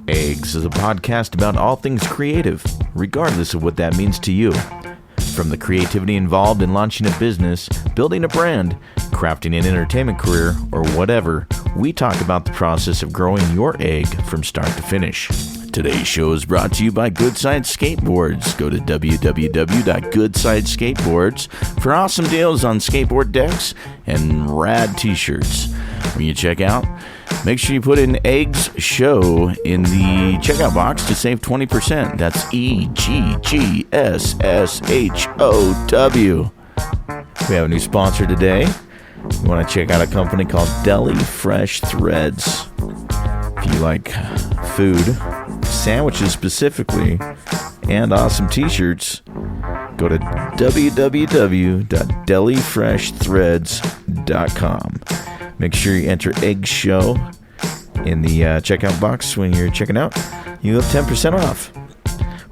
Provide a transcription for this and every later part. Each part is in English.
Eggs is a podcast about all things creative, regardless of what that means to you. From the creativity involved in launching a business, building a brand, crafting an entertainment career, or whatever, we talk about the process of growing your egg from start to finish. Today's show is brought to you by Goodside Skateboards. Go to www.goodsideskateboards for awesome deals on skateboard decks and rad t-shirts. When you check out, make sure you put in Eggs Show in the checkout box to save 20%. That's EGGSSHOW. We have a new sponsor today. You want to check out a company called Deli Fresh Threads. If you like food, sandwiches specifically, and awesome t-shirts, go to www.delifreshthreads.com. Make sure you enter Egg Show in the checkout box when you're checking out. You have 10% off.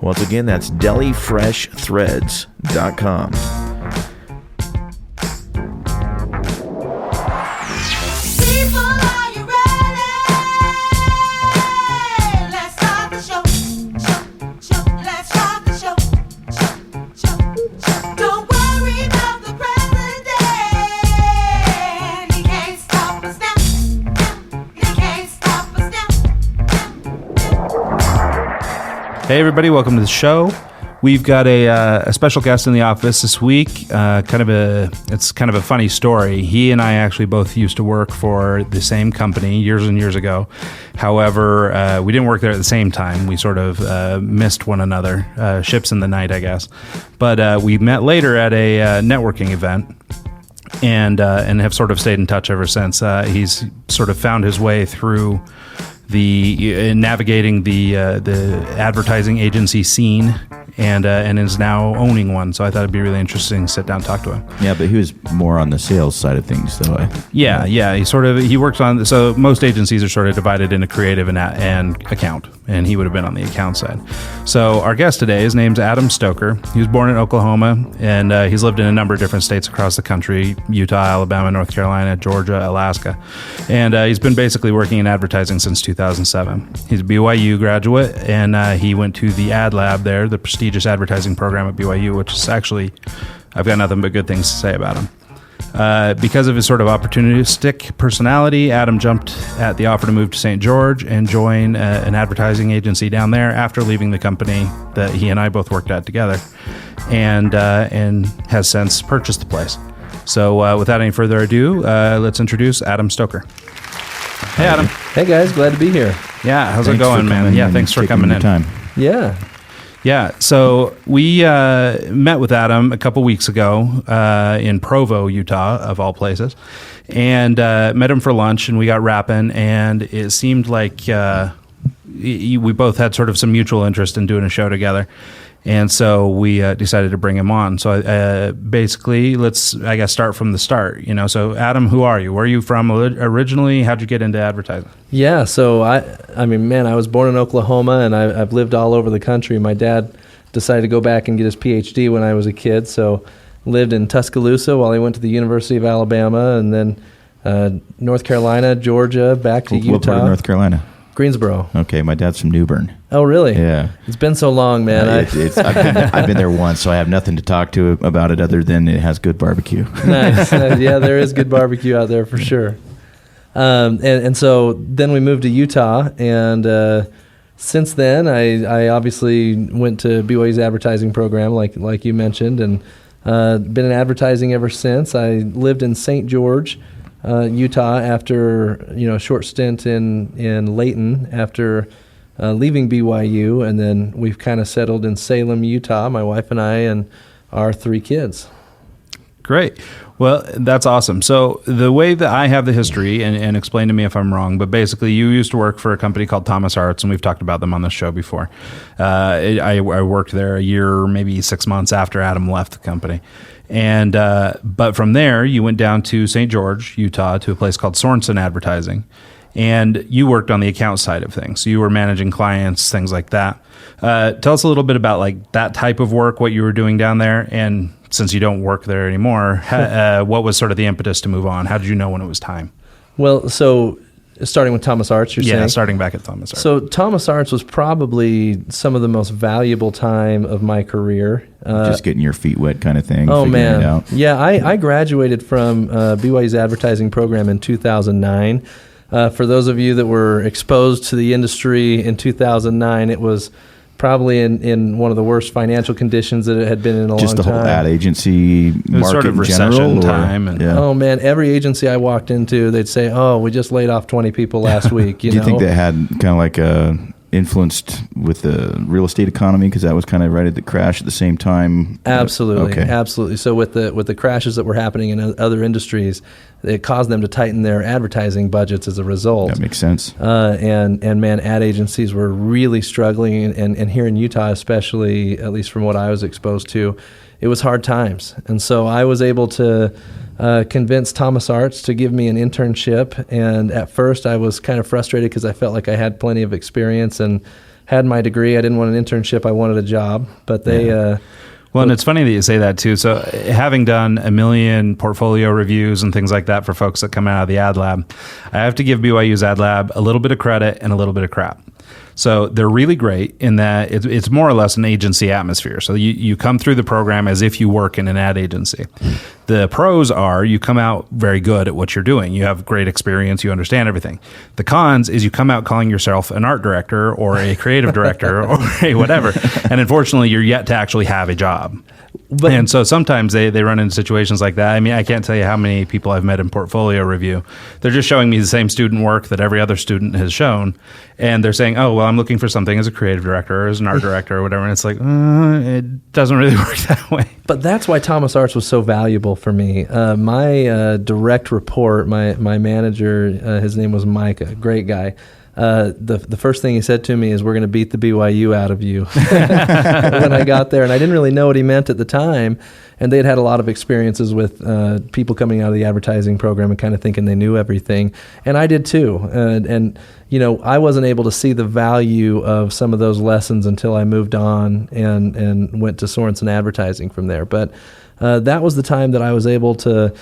Once again, that's delifreshthreads.com. Hey everybody, welcome to the show. We've got a special guest in the office this week. It's kind of a funny story. He and I actually both used to work for the same company years and years ago. However, we didn't work there at the same time. We sort of missed one another, ships in the night, I guess. But we met later at a networking event. And have sort of stayed in touch ever since. He's sort of found his way through navigating the advertising agency scene and is now owning one. So I thought it'd be really interesting to sit down and talk to him. Yeah, but he was more on the sales side of things, though. Yeah. He works on. So most agencies are sort of divided into creative and account, and he would have been on the account side. So our guest today, his name's Adam Stoker. He was born in Oklahoma, and he's lived in a number of different states across the country: Utah, Alabama, North Carolina, Georgia, Alaska, and he's been basically working in advertising since 2007. He's a BYU graduate, and he went to the ad lab there, the prestigious advertising program at BYU, which is actually, I've got nothing but good things to say about him. Because of his sort of opportunistic personality, Adam jumped at the offer to move to St. George and join an advertising agency down there after leaving the company that he and I both worked at together, and has since purchased the place. So without any further ado, let's introduce Adam Stoker. Hey, Adam. Hey, guys. Glad to be here. Yeah, how's it going, man? Yeah, thanks for coming in. Time. Yeah, so we met with Adam a couple weeks ago in Provo, Utah, of all places, and met him for lunch, and we got rapping, and it seemed like we both had sort of some mutual interest in doing a show together, and so we decided to bring him on. So basically, let's, I guess, start from the start. So Adam, who are you? Where are you from originally? How'd you get into advertising? Yeah, so I mean, man, I was born in Oklahoma, and I've lived all over the country. My dad decided to go back and get his PhD when I was a kid, so lived in Tuscaloosa while he went to the University of Alabama, and then North Carolina, Georgia, back to Utah. What part of North Carolina? Greensboro. Okay, my dad's from New Bern. Oh, really? Yeah. It's been so long, man. I've been there once, so I have nothing to talk to about it other than it has good barbecue. Nice. Yeah, there is good barbecue out there for sure. And so then we moved to Utah, and since then I obviously went to BYU's advertising program, like you mentioned, and been in advertising ever since. I lived in St. George, Utah, after a short stint in Layton after leaving BYU, and then we've kind of settled in Salem, Utah, my wife and I, and our 3 kids. Great. Well, that's awesome. So the way that I have the history, and explain to me if I'm wrong, but basically you used to work for a company called Thomas Arts, and we've talked about them on the show before. I worked there a year, maybe 6 months after Adam left the company. And but from there, you went down to St. George, Utah, to a place called Sorensen Advertising. And you worked on the account side of things. So you were managing clients, things like that. Tell us a little bit about like that type of work, what you were doing down there, and since you don't work there anymore, what was sort of the impetus to move on? How did you know when it was time? Well, so Starting with Thomas Arts, you're saying? Yeah, starting back at Thomas Arts. So Thomas Arts was probably some of the most valuable time of my career. Just getting your feet wet kind of thing. Oh, figuring man. it out. Yeah, I graduated from BYU's advertising program in 2009. For those of you that were exposed to the industry in 2009, it was probably in one of the worst financial conditions that it had been in a long time. Just the whole ad agency market sort of in general? recession time. And, yeah. Oh, man, every agency I walked into, they'd say, oh, we just laid off 20 people last week. Do you think that had kind of like influenced with the real estate economy, because that was kind of right at the crash at the same time? Absolutely, Okay. absolutely. So with the crashes that were happening in other industries, it caused them to tighten their advertising budgets as a result. That makes sense. And man, ad agencies were really struggling, and here in Utah especially, at least from what I was exposed to, it was hard times. And so I was able to convince Thomas Arts to give me an internship. And at first I was kind of frustrated because I felt like I had plenty of experience and had my degree. I didn't want an internship. I wanted a job. But they... Well, and it's funny that you say that too. So having done a million portfolio reviews and things like that for folks that come out of the ad lab, I have to give BYU's ad lab a little bit of credit and a little bit of crap. So they're really great in that it's more or less an agency atmosphere. So you come through the program as if you work in an ad agency. The pros are you come out very good at what you're doing. You have great experience. You understand everything. The cons is you come out calling yourself an art director or a creative director or a whatever. And unfortunately, you're yet to actually have a job. And so sometimes they run into situations like that. I mean, I can't tell you how many people I've met in portfolio review. They're just showing me the same student work that every other student has shown. And they're saying, oh, well, I'm looking for something as a creative director or as an art director or whatever. And it's like, it doesn't really work that way. But that's why Thomas Arts was so valuable for me. My direct report, my manager, his name was Mike, a great guy. The first thing he said to me is, we're going to beat the BYU out of you when I got there. And I didn't really know what he meant at the time. And they'd had a lot of experiences with people coming out of the advertising program and kind of thinking they knew everything. And I did too. And you know, I wasn't able to see the value of some of those lessons until I moved on and went to Sorensen Advertising from there. But that was the time that I was able to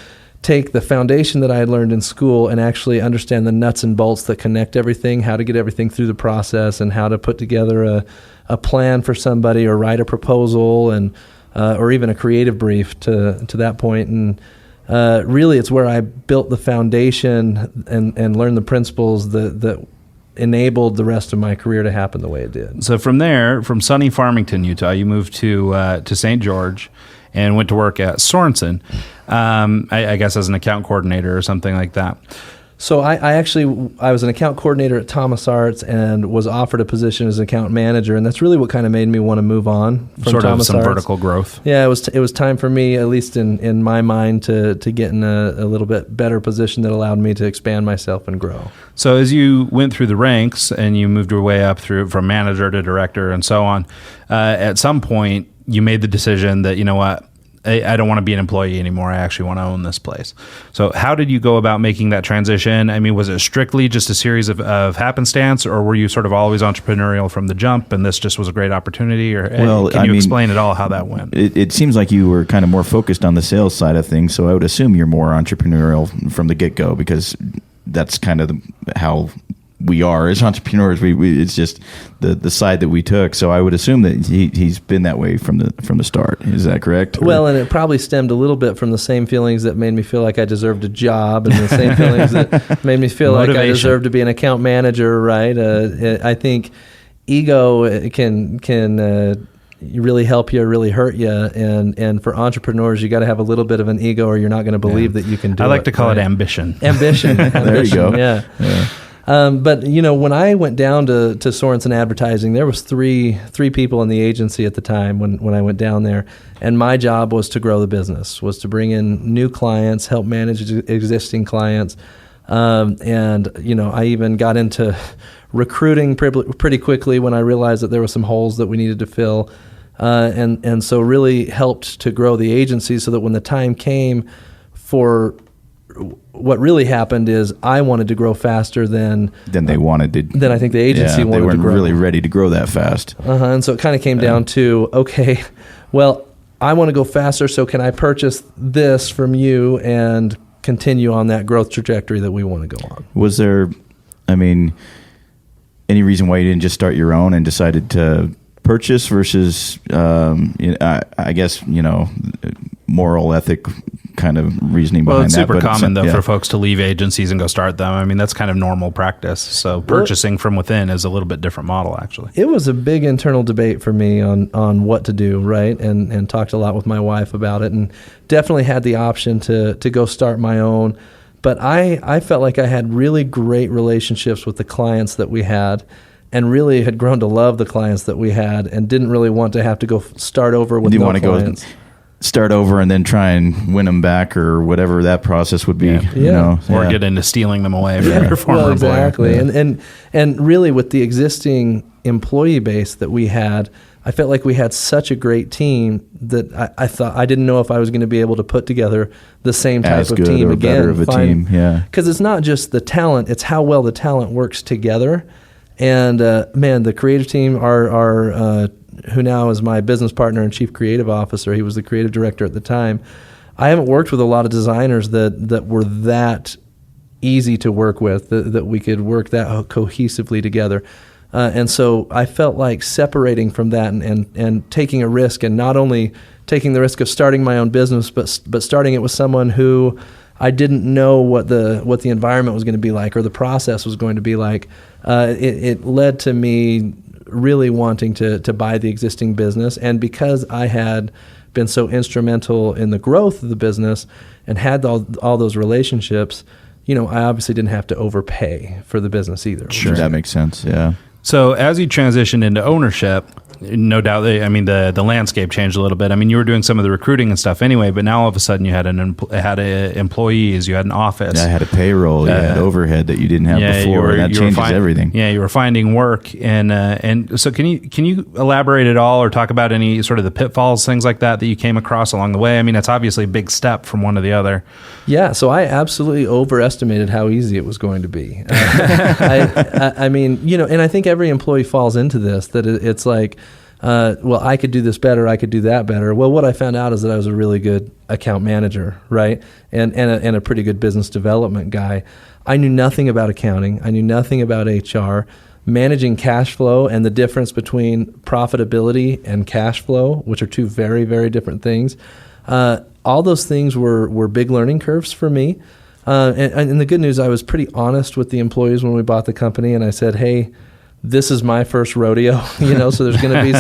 take the foundation that I had learned in school and actually understand the nuts and bolts that connect everything, how to get everything through the process, and how to put together a plan for somebody or write a proposal and or even a creative brief to that point. And really it's where I built the foundation and learned the principles that enabled the rest of my career to happen the way it did. So from there, from sunny Farmington, Utah, you moved to St. George and went to work at Sorensen, I guess as an account coordinator or something like that. So I was an account coordinator at Thomas Arts and was offered a position as an account manager, and that's really what kind of made me want to move on from sort Thomas of some Arts. vertical growth. Yeah, it was time for me, at least in my mind, to get in a little bit better position that allowed me to expand myself and grow. So as you went through the ranks and you moved your way up from manager to director and so on, at some point you made the decision that, you know what, I don't want to be an employee anymore. I actually want to own this place. So how did you go about making that transition? I mean, was it strictly just a series of happenstance, or were you sort of always entrepreneurial from the jump and this just was a great opportunity? Or can you explain at all how that went? It seems like you were kind of more focused on the sales side of things, so I would assume you're more entrepreneurial from the get-go, because that's kind of how we are as entrepreneurs. We it's just the side that we took. So I would assume that he's been that way from the start. Is that correct? Well, and it probably stemmed a little bit from the same feelings that made me feel like I deserved a job, and the same feelings that made me feel like I deserved to be an account manager. Right? I think ego can really help you or really hurt you, and for entrepreneurs, you got to have a little bit of an ego, or you're not going to believe that you can do it. I like to call it ambition. Ambition. There you go. Yeah. But you know, when I went down to Sorensen Advertising, there was three people in the agency at the time when I went down there, and my job was to grow the business, was to bring in new clients, help manage existing clients, and you know, I even got into recruiting pretty quickly when I realized that there were some holes that we needed to fill, and so really helped to grow the agency so that when the time came for what really happened is I wanted to grow faster than they wanted to. Then I think the agency wanted to grow. They weren't really ready to grow that fast. And so it kind of came down to, okay, well, I want to go faster, so can I purchase this from you and continue on that growth trajectory that we want to go on? Was there I mean, any reason why you didn't just start your own and decided to purchase versus, I guess, moral, ethic kind of reasoning behind that. It's super but common, though, for folks to leave agencies and go start them. I mean, that's kind of normal practice. So purchasing from within is a little bit different model, actually. It was a big internal debate for me on what to do, right? And talked a lot with my wife about it, and definitely had the option to go start my own. But I felt like I had really great relationships with the clients that we had, and really had grown to love the clients that we had, and didn't really want to have to go start over with no clients. Start over and then try and win them back, or whatever that process would be, or get into stealing them away from your former exactly. employer. And really, with the existing employee base that we had, I felt like we had such a great team that I thought I didn't know if I was going to be able to put together the same type of team or again. Better of a team, yeah. Because it's not just the talent; it's how well the talent works together. And man, the creative team, our who now is my business partner and chief creative officer. He was the creative director at the time. I haven't worked with a lot of designers that were that easy to work with, that we could work that cohesively together. And so I felt like separating from that and taking a risk, and not only taking the risk of starting my own business, but starting it with someone who I didn't know what the environment was going to be like, or the process was going to be like. It led to me really wanting to buy the existing business. And because I had been so instrumental in the growth of the business and had all those relationships, I obviously didn't have to overpay for the business either. Sure, that makes sense, yeah. So as you transitioned into ownership, no doubt, the landscape changed a little bit. I mean, you were doing some of the recruiting and stuff anyway, but now all of a sudden you had employees, you had an office. I had a payroll, you had overhead that you didn't have before, and that changes everything. Yeah, you were finding work, and so can you elaborate at all, or talk about any sort of the pitfalls, things like that you came across along the way? I mean, it's obviously a big step from one to the other. Yeah, so I absolutely overestimated how easy it was going to be. I mean, and I think every employee falls into this, that it's like, well, I could do this better, I could do that better. Well, what I found out is that I was a really good account manager, right? And a pretty good business development guy. I knew nothing about accounting. I knew nothing about HR. Managing cash flow and the difference between profitability and cash flow, which are two very, very different things. All those things were big learning curves for me. And the good news, I was pretty honest with the employees when we bought the company, and I said, hey, this is my first rodeo, so there's going to be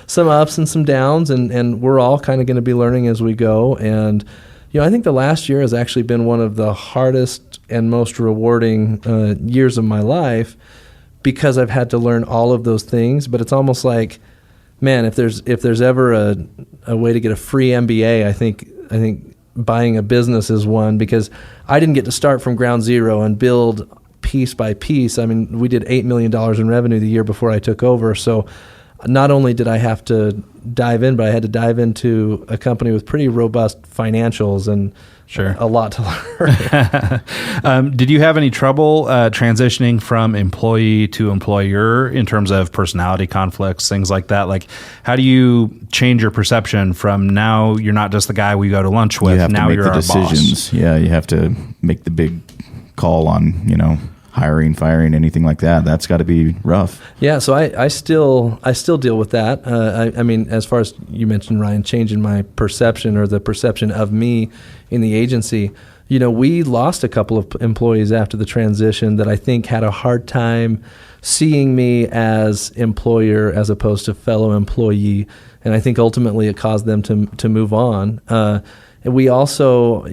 some ups and some downs, and we're all kind of going to be learning as we go. And, I think the last year has actually been one of the hardest and most rewarding years of my life, because I've had to learn all of those things. But it's almost like, man, if there's ever a way to get a free MBA, I think buying a business is one, because I didn't get to start from ground zero and build piece by piece. I mean, we did $8 million in revenue the year before I took over. So not only did I have to dive in, but I had to dive into a company with pretty robust financials and a lot to learn. Did you have any trouble transitioning from employee to employer in terms of personality conflicts, things like that? Like, how do you change your perception from now you're not just the guy we go to lunch with, now you're our boss? Yeah, you have to make the big call on, hiring, firing, anything like that. That's got to be rough. Yeah, so I still deal with that. I mean, as far as you mentioned, Ryan, changing my perception, or the perception of me in the agency, we lost a couple of employees after the transition that I think had a hard time seeing me as employer as opposed to fellow employee, and I think ultimately it caused them to move on. And we also,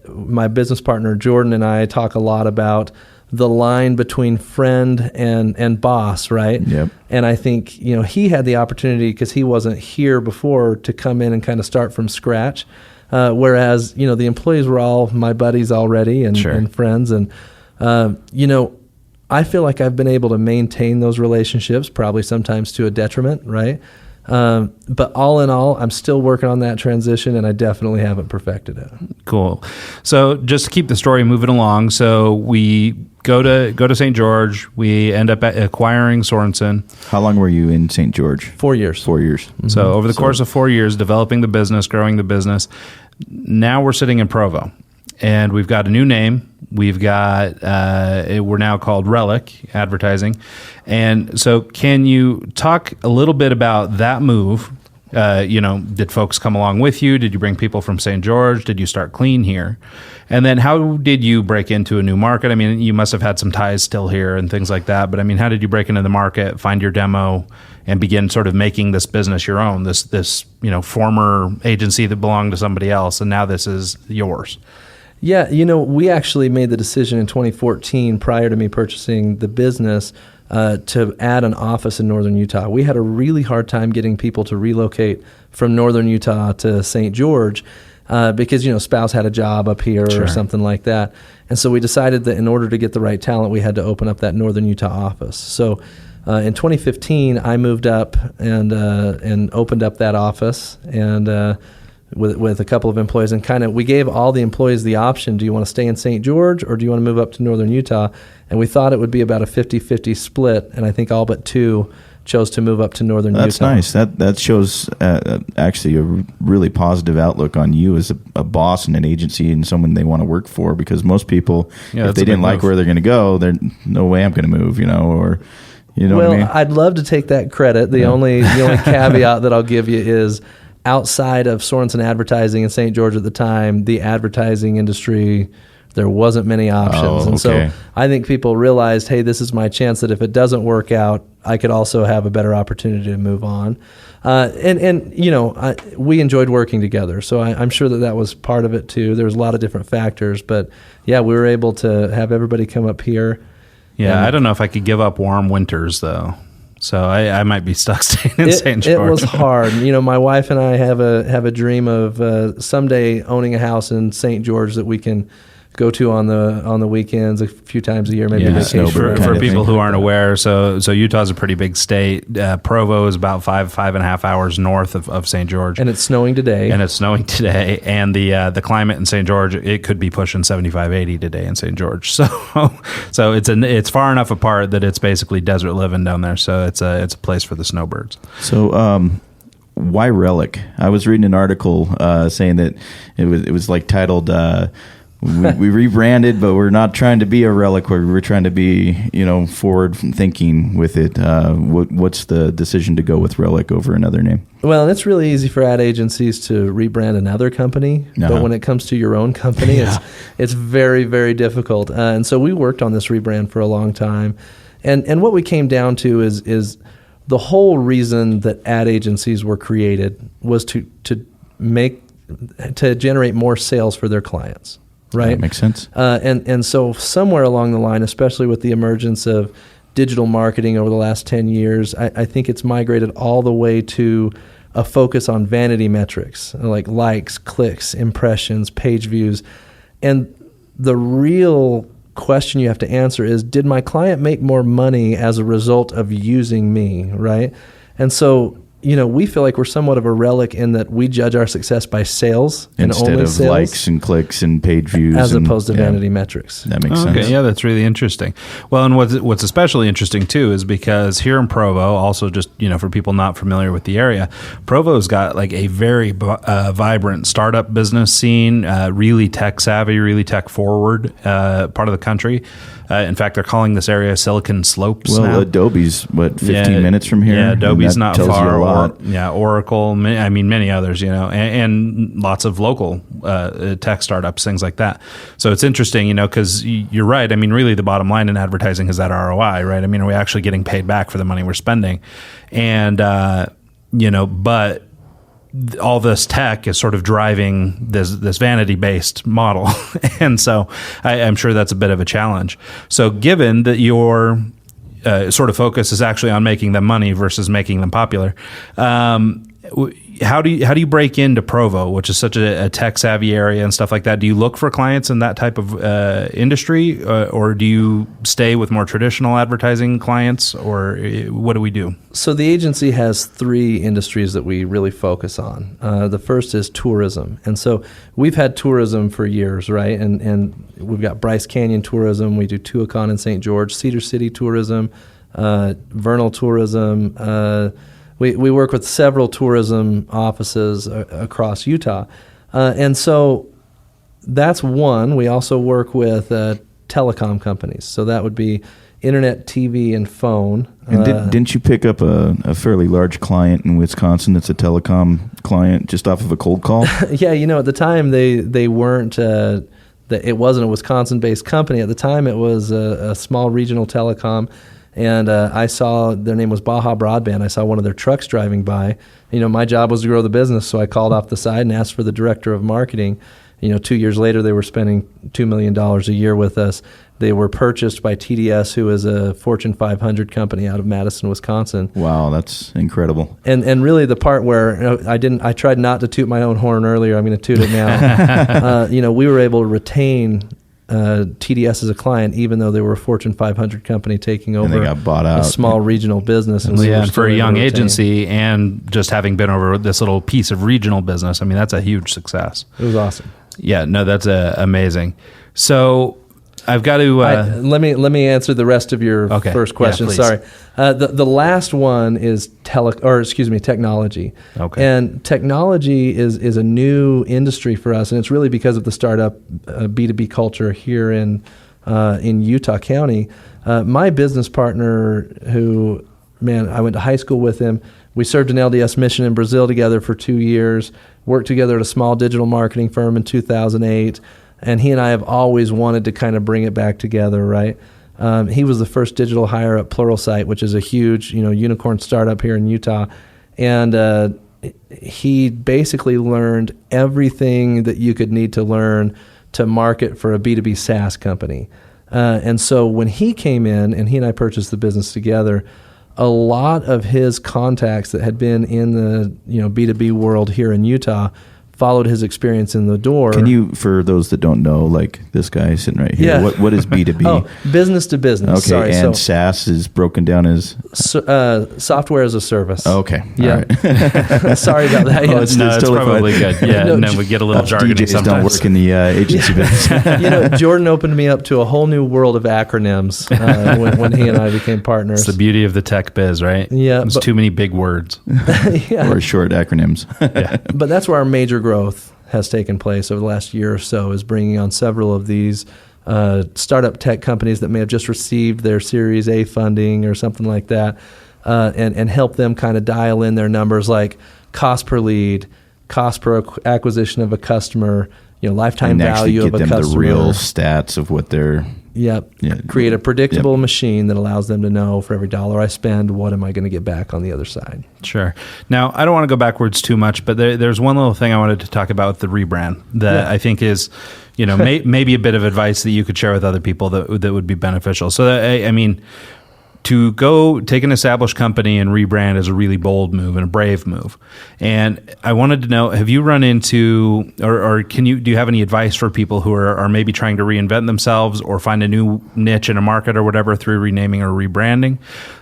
my business partner, Jordan, and I talk a lot about the line between friend and boss, right? Yep. And I think, he had the opportunity, because he wasn't here before, to come in and kind of start from scratch. Whereas, the employees were all my buddies already and friends. And, I feel like I've been able to maintain those relationships, probably sometimes to a detriment, right? But all in all, I'm still working on that transition, and I definitely haven't perfected it. Cool. So just to keep the story moving along, so we go to St. George. We end up acquiring Sorensen. How long were you in St. George? 4 years. 4 years. Mm-hmm. So over the course of 4 years, developing the business, growing the business. Now we're sitting in Provo. and we've got a new name. We've got we're now called Relic Advertising. And so can you talk a little bit about that move? Did folks come along with you? Did you bring people from St. George? Did you start clean here? And then how did you break into a new market? I mean, you must have had some ties still here and things like that. But I mean, how did you break into the market, find your demo, and begin sort of making this business your own? This former agency that belonged to somebody else, and now this is yours. Yeah, we actually made the decision in 2014, prior to me purchasing the business, to add an office in northern Utah. We had a really hard time getting people to relocate from northern Utah to St. George because, spouse had a job up here or something like that. And so we decided that in order to get the right talent, we had to open up that northern Utah office. So in 2015, I moved up and opened up that office and with a couple of employees, and we gave all the employees the option: do you want to stay in St. George or do you want to move up to northern Utah? And we thought it would be about a 50-50 split, and I think all but two chose to move up to northern Utah. That's nice. That shows actually a really positive outlook on you as a boss in an agency and someone they want to work for, because most people, if they didn't like where they're going to go, there's no way I'm going to move, or... well, what I mean? I'd love to take that credit. The only caveat that I'll give you is, outside of Sorensen Advertising in St. George at the time, the advertising industry, there wasn't many options. And so I think people realized, hey, this is my chance that if it doesn't work out, I could also have a better opportunity to move on. We enjoyed working together. So I'm sure that was part of it too. There was a lot of different factors, but yeah, we were able to have everybody come up here. Yeah, I don't know if I could give up warm winters though. So I might be stuck staying in St. George. It was hard. My wife and I have a dream of someday owning a house in St. George that we can go to on the weekends a few times a year, maybe vacation. For people who aren't aware, so Utah's a pretty big state. Provo is about 5.5 hours north of St. George, and it's snowing today. And the climate in St. George, it could be pushing 75, 80 today in St. George. So it's far enough apart that it's basically desert living down there. So it's a place for the snowbirds. So why Relic? I was reading an article saying that it was like titled. We rebranded, but we're not trying to be a Relic. We're trying to be, forward thinking with it. What's the decision to go with Relic over another name? Well, it's really easy for ad agencies to rebrand another company, but when it comes to your own company, it's very, very difficult. And so we worked on this rebrand for a long time. And what we came down to is the whole reason that ad agencies were created was to generate more sales for their clients. Right. That makes sense. And so somewhere along the line, especially with the emergence of digital marketing over the last 10 years, I think it's migrated all the way to a focus on vanity metrics, like likes, clicks, impressions, page views. And the real question you have to answer is, did my client make more money as a result of using me, right? And so we feel like we're somewhat of a Relic in that we judge our success by sales instead and only of sales, likes and clicks and page views, as opposed to vanity metrics. That makes sense. Okay, yeah, that's really interesting. Well, and what's especially interesting too is because here in Provo, also just for people not familiar with the area, Provo's got like a very vibrant startup business scene, really tech savvy, really tech forward part of the country. In fact, they're calling this area Silicon Slopes now. Well, Adobe's, 15 minutes from here? Yeah, Adobe's not far. Lot. Oracle, many others, and lots of local tech startups, things like that. So it's interesting, because you're right. I mean, really the bottom line in advertising is that ROI, right? I mean, are we actually getting paid back for the money we're spending? And, but all this tech is sort of driving this vanity-based model. And so I'm sure that's a bit of a challenge. So given that your sort of focus is actually on making them money versus making them popular, how do you break into Provo, which is such a tech-savvy area and stuff like that? Do you look for clients in that type of industry, or do you stay with more traditional advertising clients, or what do we do? So the agency has 3 industries that we really focus on. The first is tourism. And so we've had tourism for years, right? And we've got Bryce Canyon Tourism. We do Tuacahn in St. George, Cedar City Tourism, Vernal Tourism. We work with several tourism offices across Utah. And so that's one. We also work with telecom companies. So that would be internet, TV, and phone. And didn't you pick up a fairly large client in Wisconsin that's a telecom client just off of a cold call? Yeah, at the time they weren't. It wasn't a Wisconsin-based company. At the time, it was a small regional telecom. And I saw their name was Baja Broadband. I saw one of their trucks driving by. My job was to grow the business, so I called off the side and asked for the director of marketing. 2 years later, they were spending $2 million a year with us. They were purchased by TDS, who is a Fortune 500 company out of Madison, Wisconsin. Wow, that's incredible. And really the part where I tried not to toot my own horn earlier. I'm going to toot it now. We were able to retain TDS as a client, even though they were a Fortune 500 company taking over and they got bought out. A small regional business. And for a young agency and just having been over this little piece of regional business, I mean, that's a huge success. It was awesome. Yeah, no, that's amazing. So I've got to let me answer the rest of your first question. Yeah, sorry, the last one is technology. Okay, and technology is a new industry for us, and it's really because of the startup B2B culture here in Utah County. My business partner, who I went to high school with him. We served an LDS mission in Brazil together for 2 years. Worked together at a small digital marketing firm in 2008. And he and I have always wanted to kind of bring it back together, right? He was the first digital hire at Pluralsight, which is a huge, unicorn startup here in Utah. And he basically learned everything that you could need to learn to market for a B2B SaaS company. And so when he came in and he and I purchased the business together, a lot of his contacts that had been in the B2B world here in Utah followed his experience in the door. Can you, for those that don't know, like this guy sitting right here, what is B2B? Oh, business to business. Okay, Sorry, and SaaS is broken down as? Software as a service. Okay, yeah. Right. Sorry about that. Oh, it's totally probably good. Yeah, and then we get a little jargony DJs sometimes. don't work in the agency business. Jordan opened me up to a whole new world of acronyms when he and I became partners. It's the beauty of the tech biz, right? Yeah. There's too many big words. Yeah. Or short acronyms. Yeah. But that's where our major growth has taken place over the last year or so, is bringing on several of these startup tech companies that may have just received their Series A funding or something like that, and help them kind of dial in their numbers like cost per lead, cost per acquisition of a customer, lifetime value of a customer. And actually get them the real stats of what they're... Yep. Yeah. Create a predictable machine that allows them to know, for every dollar I spend, what am I going to get back on the other side? Sure. Now, I don't want to go backwards too much, but there's one little thing I wanted to talk about with the rebrand that I think is, maybe a bit of advice that you could share with other people that would be beneficial. So, I mean, to go take an established company and rebrand is a really bold move and a brave move. And I wanted to know, have you run into, or do you have any advice for people who are maybe trying to reinvent themselves or find a new niche in a market or whatever through renaming or rebranding?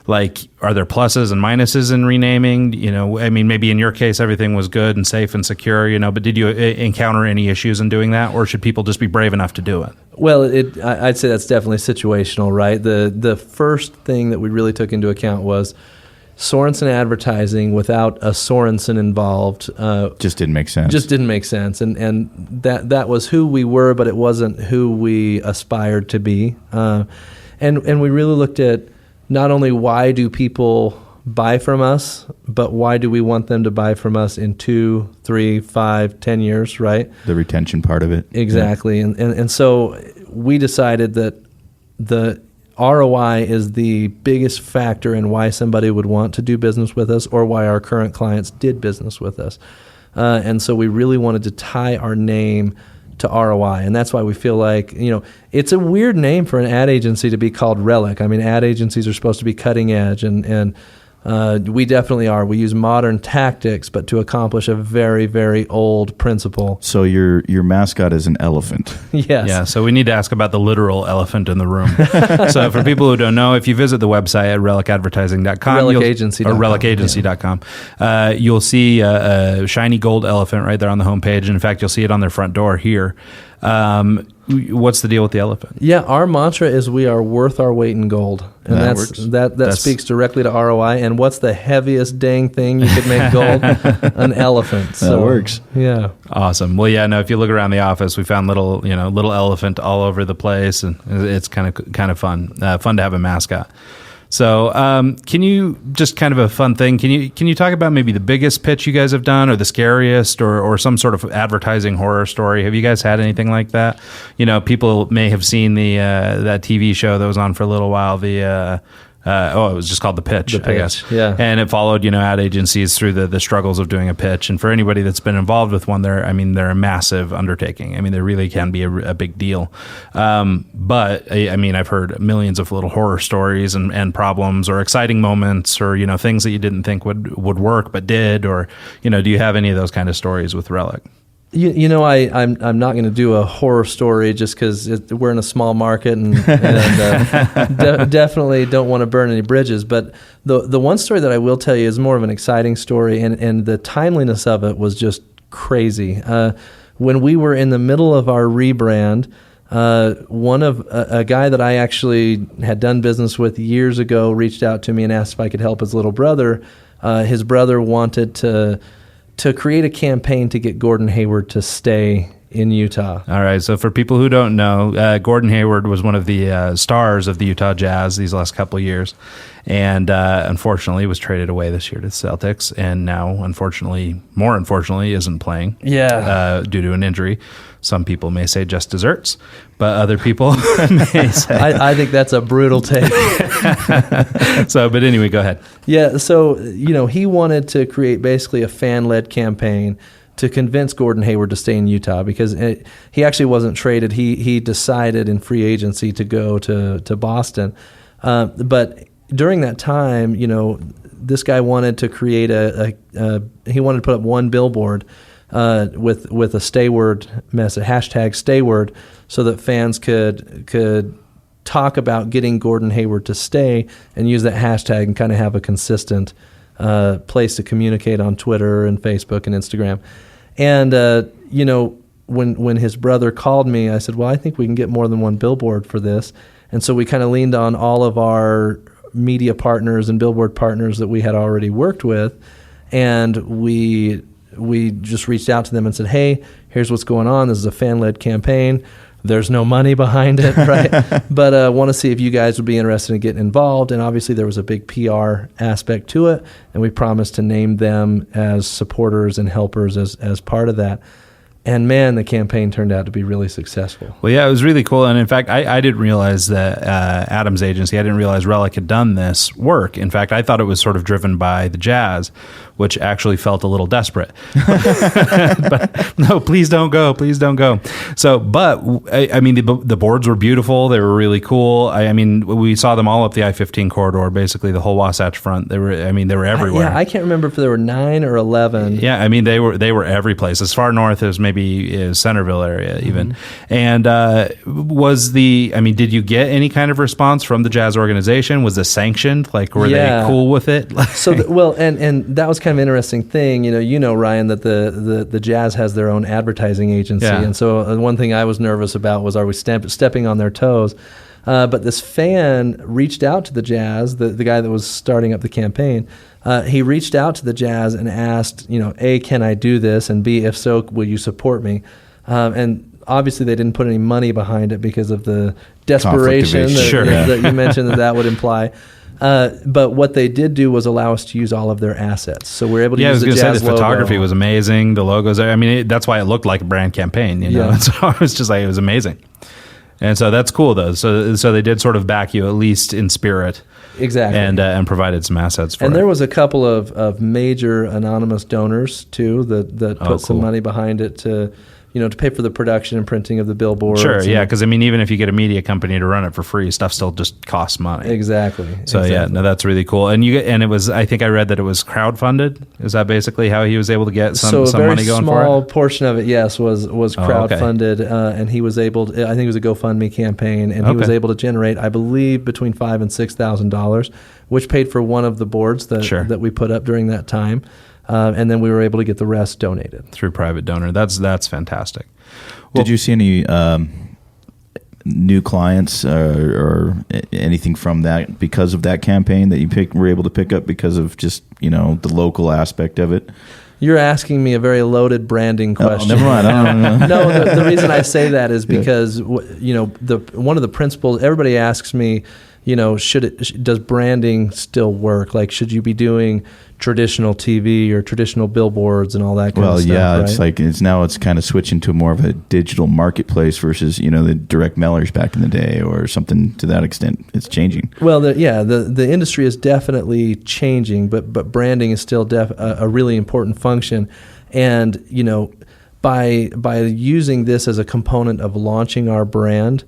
Like, are there pluses and minuses in renaming? Maybe in your case, everything was good and safe and secure, but did you encounter any issues in doing that? Or should people just be brave enough to do it? Well, I'd say that's definitely situational, right? The first thing that we really took into account was Sorensen advertising without a Sorensen involved. Just didn't make sense. And that was who we were, but it wasn't who we aspired to be. And we really looked at not only why do people buy from us, but why do we want them to buy from us in 2, 3, 5, 10 years, right? The retention part of it. Exactly. Yeah. And so we decided that the ROI is the biggest factor in why somebody would want to do business with us or why our current clients did business with us. And so we really wanted to tie our name to ROI. And that's why we feel like, it's a weird name for an ad agency to be called Relic. I mean, ad agencies are supposed to be cutting edge, and we definitely are. We use modern tactics, but to accomplish a very, very old principle. So your mascot is an elephant. Yes. Yeah, so we need to ask about the literal elephant in the room. So for people who don't know, if you visit the website at relicadvertising.com, relicagency.com, you'll see a shiny gold elephant right there on the homepage. And in fact, you'll see it on their front door here. What's the deal with the elephant? Yeah, our mantra is we are worth our weight in gold, and that speaks directly to ROI. And what's the heaviest dang thing you could make gold? An elephant. That works. Yeah. Awesome. Well, yeah. No, if you look around the office, we found little elephant all over the place, and it's kind of fun. Fun to have a mascot. So, can you just kind of a fun thing? Can you talk about maybe the biggest pitch you guys have done, or the scariest, or some sort of advertising horror story? Have you guys had anything like that? People may have seen the that TV show that was on for a little while. It was just called The Pitch, I guess. Yeah. And it followed, ad agencies through the struggles of doing a pitch. And for anybody that's been involved with one, they're a massive undertaking. They really can be a big deal. But I've heard millions of little horror stories and problems or exciting moments or, things that you didn't think would work but did, or, do you have any of those kind of stories with Relic? I'm not going to do a horror story just because we're in a small market and definitely don't want to burn any bridges. But the one story that I will tell you is more of an exciting story, and the timeliness of it was just crazy. When we were in the middle of our rebrand, a guy that I actually had done business with years ago reached out to me and asked if I could help his little brother. His brother wanted to create a campaign to get Gordon Hayward to stay in Utah. All right. So for people who don't know, Gordon Hayward was one of the stars of the Utah Jazz these last couple of years, and unfortunately was traded away this year to the Celtics, and now, more unfortunately, isn't playing. Yeah. Due to an injury. Some people may say just desserts, but other people may say... I think that's a brutal take. But anyway, go ahead. Yeah, so, he wanted to create basically a fan-led campaign to convince Gordon Hayward to stay in Utah because he actually wasn't traded. He decided in free agency to go to Boston. But during that time, this guy wanted to create he wanted to put up one billboard with a stay word message, hashtag stay word, so that fans could talk about getting Gordon Hayward to stay and use that hashtag and kind of have a consistent place to communicate on Twitter and Facebook and Instagram. And when his brother called me, I said, well, I think we can get more than one billboard for this. And so we kind of leaned on all of our media partners and billboard partners that we had already worked with, and we just reached out to them and said, hey, here's what's going on. This is a fan-led campaign. There's no money behind it, right? But I want to see if you guys would be interested in getting involved. And obviously there was a big PR aspect to it, and we promised to name them as supporters and helpers as part of that. And man, the campaign turned out to be really successful. Well, yeah, it was really cool. And in fact, I didn't realize that Adam's agency, I didn't realize Relic had done this work. In fact, I thought it was sort of driven by the Jazz, which actually felt a little desperate. But no, please don't go. Please don't go. So, but the boards were beautiful. They were really cool. We saw them all up the I-15 corridor, basically the whole Wasatch Front. They were everywhere. I can't remember if there were 9 or 11. Yeah, they were every place. As far north as maybe Centerville area even. Mm-hmm. And did you get any kind of response from the Jazz organization? Was this sanctioned? Were they cool with it? And that was kind of an interesting thing. Ryan, that the Jazz has their own advertising agency. Yeah. And so one thing I was nervous about was, are we stepping on their toes? But this fan reached out to the Jazz, the guy that was starting up the campaign. He reached out to the Jazz and asked, A, can I do this? And B, if so, will you support me? And obviously they didn't put any money behind it because of the desperation that you mentioned that would imply. But what they did do was allow us to use all of their assets. So we're able to use the Jazz logo. I was going to say, the photography was amazing. The logos, that's why it looked like a brand campaign, Yeah. So it was just it was amazing. And so that's cool, though. So they did sort of back you, at least in spirit. Exactly. And provided some assets for it. And there was a couple of major anonymous donors, too, that put some money behind it to pay for the production and printing of the billboards. Sure, yeah, because even if you get a media company to run it for free, stuff still just costs money. Exactly. So yeah, no, that's really cool. And it was, I think I read that it was crowdfunded. Is that basically how he was able to get some money going for it? So a very small portion of it, yes, was crowdfunded, and he was able to, I think it was a GoFundMe campaign, and he was able to generate, I believe, between $5,000 and $6,000, which paid for one of the boards that we put up during that time. and then we were able to get the rest donated through private donor. That's fantastic. Did you see any new clients or anything from that because of that campaign that you were able to pick up because of just the local aspect of it? You're asking me a very loaded branding question. Oh, never mind. I don't know. No, the reason I say that is because one of the principles everybody asks me, does branding still work? Like, should you be doing traditional TV or traditional billboards and all that kind of stuff? Well, yeah, right? It's kind of switching to more of a digital marketplace versus the direct mailers back in the day or something to that extent. It's changing. Well, the industry is definitely changing, but branding is still a really important function, and by using this as a component of launching our brand.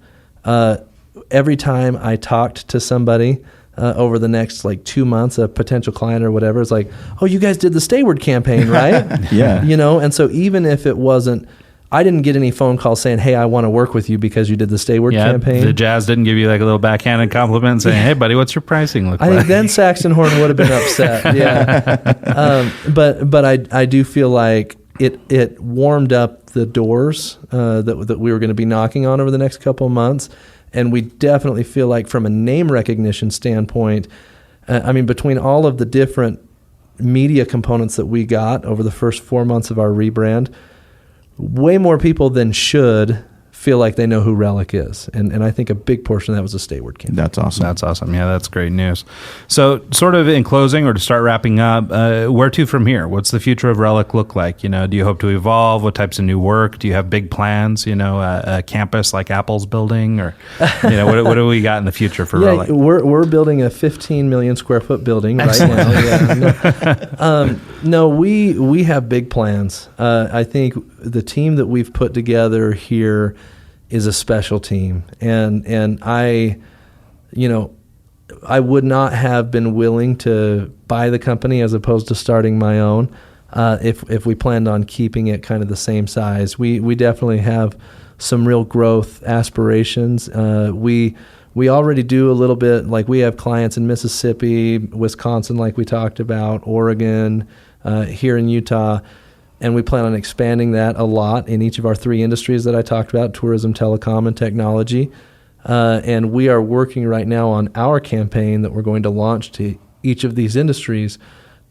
Every time I talked to somebody over the next 2 months, a potential client or whatever, it's like, oh, you guys did the Stayward campaign, right? Yeah. And so even if it wasn't, I didn't get any phone calls saying, hey, I want to work with you because you did the Stayward campaign. The Jazz didn't give you a little backhanded compliment saying, hey, buddy, what's your pricing look like? I think then Saxon Horn would have been upset. Yeah. But I do feel like it warmed up the doors that we were going to be knocking on over the next couple of months. And we definitely feel like from a name recognition standpoint, between all of the different media components that we got over the first 4 months of our rebrand, way more people than should feel like they know who Relic is. And I think a big portion of that was a Stayward campaign. That's awesome. Yeah, that's great news. So sort of in closing or to start wrapping up, where to from here? What's the future of Relic look like? Do you hope to evolve? What types of new work? Do you have big plans, a campus like Apple's building? Or, what do we got in the future for Relic? We're building a 15 million square foot building right now. No, we have big plans. I think the team that we've put together here is a special team, and I would not have been willing to buy the company as opposed to starting my own if we planned on keeping it kind of the same size. We definitely have some real growth aspirations. We already do a little bit, like we have clients in Mississippi, Wisconsin, like we talked about, Oregon, here in Utah. And we plan on expanding that a lot in each of our 3 industries that I talked about, tourism, telecom, and technology. And we are working right now on our campaign that we're going to launch to each of these industries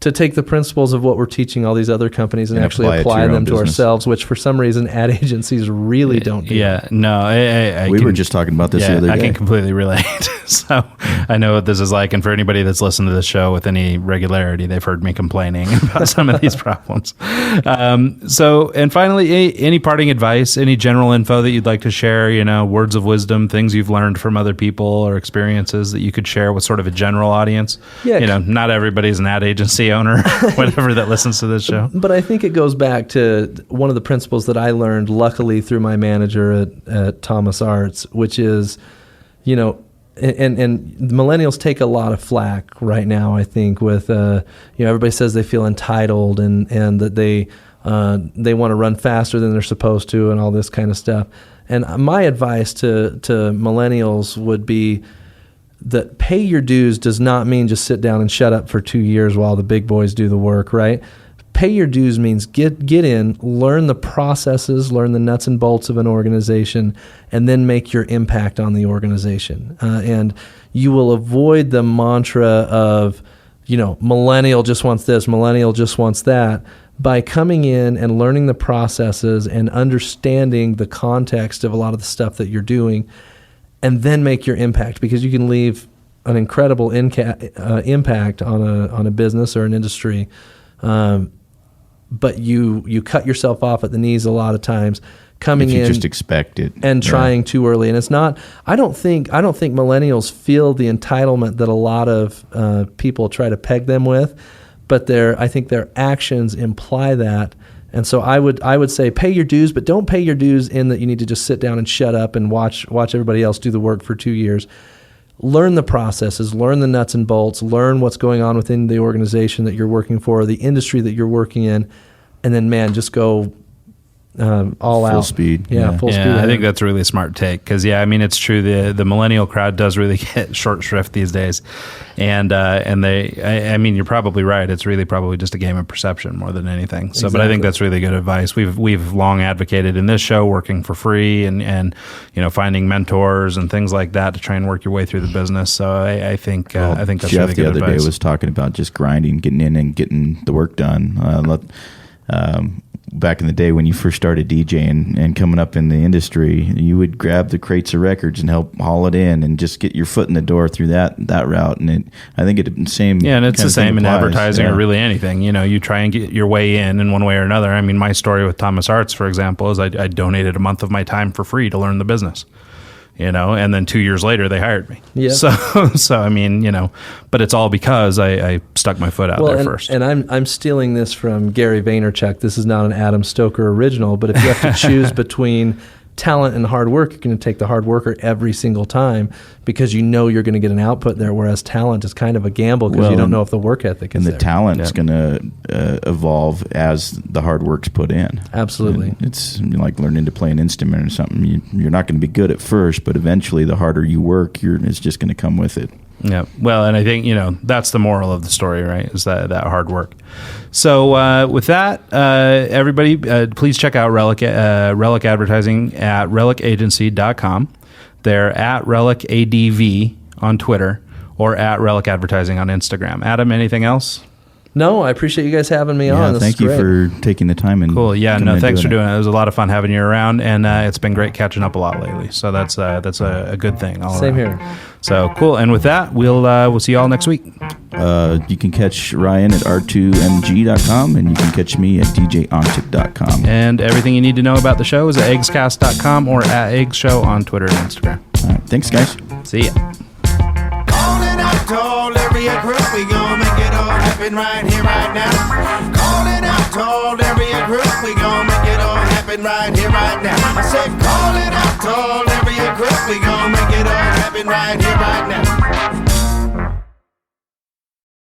to take the principles of what we're teaching all these other companies and actually apply them to ourselves, which for some reason ad agencies really don't do. Yeah, no. We were just talking about this the other day. I can completely relate. So I know what this is like. And for anybody that's listened to this show with any regularity, they've heard me complaining about some of these problems. And finally, any parting advice, any general info that you'd like to share, words of wisdom, things you've learned from other people or experiences that you could share with sort of a general audience? Yeah. Not everybody's an ad agency owner, whatever, that listens to this show. But I think it goes back to one of the principles that I learned, luckily, through my manager at Thomas Arts, which is, and millennials take a lot of flack right now, I think, with, everybody says they feel entitled and that they want to run faster than they're supposed to and all this kind of stuff. And my advice to millennials would be that pay your dues does not mean just sit down and shut up for 2 years while the big boys do the work, right? Pay your dues means get in, learn the processes, learn the nuts and bolts of an organization, and then make your impact on the organization. And you will avoid the mantra of, millennial just wants this, millennial just wants that, by coming in and learning the processes and understanding the context of a lot of the stuff that you're doing, and then make your impact, because you can leave an incredible impact on a business or an industry. But you cut yourself off at the knees a lot of times, coming in just expect it and trying too early. And it's not. I don't think millennials feel the entitlement that a lot of people try to peg them with, but I think their actions imply that. And so I would say pay your dues, but don't pay your dues in that you need to just sit down and shut up and watch everybody else do the work for 2 years. Learn the processes, learn the nuts and bolts, learn what's going on within the organization that you're working for, the industry that you're working in, and then, just go all out. Full speed. Yeah, full speed. I think that's a really smart take because, it's true. The millennial crowd does really get short shrift these days. And you're probably right. It's really probably just a game of perception more than anything. So, But I think that's really good advice. We've long advocated in this show working for free and finding mentors and things like that to try and work your way through the business. So I think that's Jeff really good advice. the other day was talking about just grinding, getting in and getting the work done. Back in the day when you first started DJing and coming up in the industry, you would grab the crates of records and help haul it in and just get your foot in the door through that route. And I think it's the same. Yeah, and it's the same in advertising or really anything. You try and get your way in one way or another. I mean, my story with Thomas Arts, for example, is I donated a month of my time for free to learn the business. And then 2 years later they hired me. Yeah. So I mean, but it's all because I stuck my foot out there first. And I'm stealing this from Gary Vaynerchuk. This is not an Adam Stoker original, but if you have to choose between talent and hard work, you're going to take the hard worker every single time because you're going to get an output there, whereas talent is kind of a gamble because you don't know if the work ethic is there. And the talent's going to evolve as the hard work's put in. Absolutely. And it's like learning to play an instrument or something. You're not going to be good at first, but eventually the harder you work, it's just going to come with it. Yeah. Well, and I think, that's the moral of the story, right? Is that hard work. So with that, everybody, please check out Relic Advertising at relicagency.com. They're at Relic ADV on Twitter or at Relic Advertising on Instagram. Adam, anything else? No, I appreciate you guys having me on. Thank you for taking the time. Cool. Yeah, thanks for doing it. It was a lot of fun having you around, and it's been great catching up a lot lately. So that's a good thing. Same here. So cool. And with that, we'll see you all next week. You can catch Ryan at r2mg.com, and you can catch me at djontic.com. And everything you need to know about the show is at eggscast.com or at eggsshow on Twitter and Instagram. All right. Thanks, guys. See ya. Told area group we gon' make it all happen right here, right now. Calling out, told area group we gon' make it all happen right here, right now. I said calling out, told area group we gon' make it all happen right here, right now.